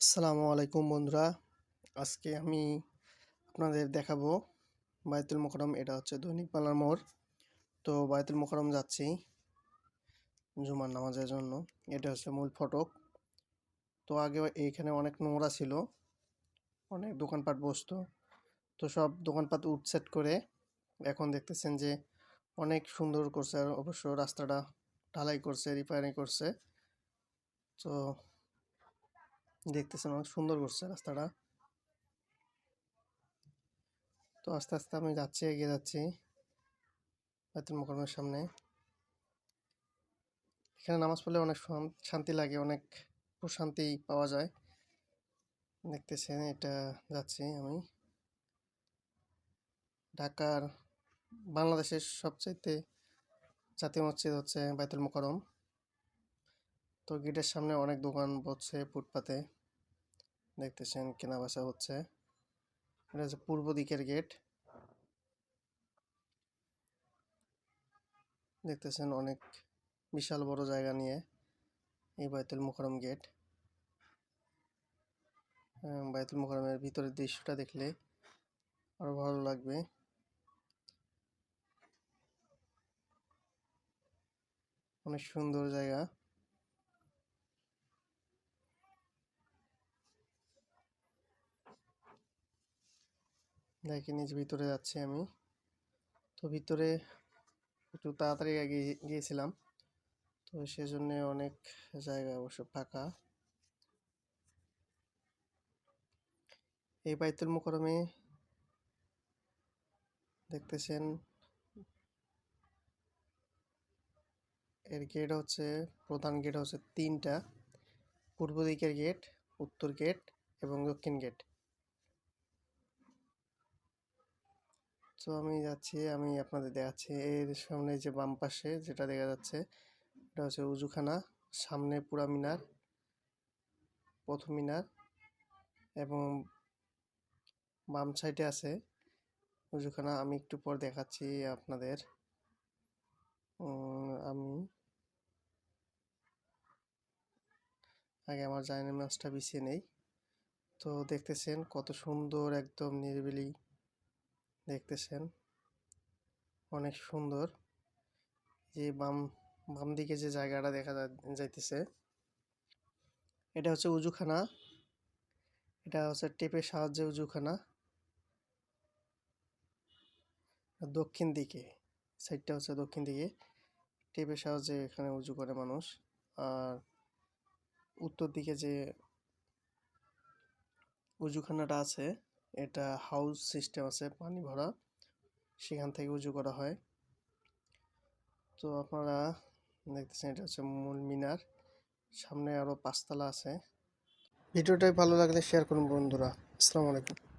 আসসালামু আলাইকুম বন্ধুরা। আজকে আমি আপনাদের দেখাবো বায়তুল মোকাররম। এটা হচ্ছে দৈনিক বাংলার মোড়। তো বায়তুল মোকাররম যাচ্ছি জুমার নামাজের জন্য। এটা হচ্ছে মূল ফটক। তো আগে এইখানে অনেক নোংরা ছিল, অনেক দোকানপাট বসতো। তো সব দোকানপাট উঠসেট করে এখন দেখতেছেন যে অনেক সুন্দর করছে। আর অবশ্য রাস্তাটা ঢালাই করছে, রিপেয়ারিং করছে। তো দেখতেছেন অনেক সুন্দর করছে রাস্তাটা। তো আস্তে আস্তে আমি যাচ্ছি, এগিয়ে যাচ্ছি বায়তুল মোকাররমের সামনে। এখানে নামাজ পড়লে অনেক শান্তি লাগে, অনেক প্রশান্তি পাওয়া যায়। দেখতেছেন এটা যাচ্ছি আমি। ঢাকার বাংলাদেশের সবচাইতে জাতীয় মসজিদ হচ্ছে বায়তুল মোকাররম। তো গেটের সামনে অনেক দোকান বসছে ফুটপাতে। দেখতেছেন কেনা বেচা হচ্ছে। এটা হচ্ছে পূর্ব দিকের গেট। দেখতেছেন অনেক বিশাল বড় জায়গা নিয়ে এই বায়তুল মোকাররম গেট। বায়তুল মোকাররমের ভিতরের দৃশ্যটা দেখলে আরো ভালো লাগবে। অনেক সুন্দর জায়গা। দেখেন নিজ ভিতরে যাচ্ছি আমি। তো ভিতরে একটু তাড়াতাড়ি গিয়েছিলাম, তো সেজন্য অনেক জায়গা অবশ্য ফাঁকা। এই বায়তুল মোকাররমে দেখতেছেন এর গেট হচ্ছে, প্রধান গেট হচ্ছে তিনটা। পূর্ব দিকের গেট, উত্তর গেট এবং দক্ষিণ গেট। তো আমি যাচ্ছি, আমি আপনাদের দেখাচ্ছি। এর সামনে যে বাম পাশে যেটা দেখা যাচ্ছে এটা হচ্ছে উজুখানা। সামনে পুরা মিনার, প্রথম মিনার, এবং বাম সাইডে আছে উজুখানা। আমি একটু পর দেখাচ্ছি আপনাদের। আমি আগে আমার জায়নামাজটা বিছিয়ে নেই। তো দেখতেছেন কত সুন্দর, একদম নিরিবিলি। দেখতেছেন অনেক সুন্দর। যে বাম বাম দিকে যে জায়গাটা দেখা যাইতেছে এটা হচ্ছে উজুখানা। এটা হচ্ছে টেপের সাহায্যে উজুখানা। দক্ষিণ দিকে সাইডটা হচ্ছে দক্ষিণ দিকে, টেপের সাহায্যে এখানে উজু করে মানুষ। আর উত্তর দিকে যে উজুখানাটা আছে এটা হাউস সিস্টেম আছে, পানি ভরা, সেখান থেকে উজু করা হয়। তো আপনারা দেখতেছেন এটা হচ্ছে মূল মিনার। সামনে আরো পাঁচতলা আছে। ভিডিওটাই ভালো লাগলে শেয়ার করুন বন্ধুরা। আসসালামু আলাইকুম।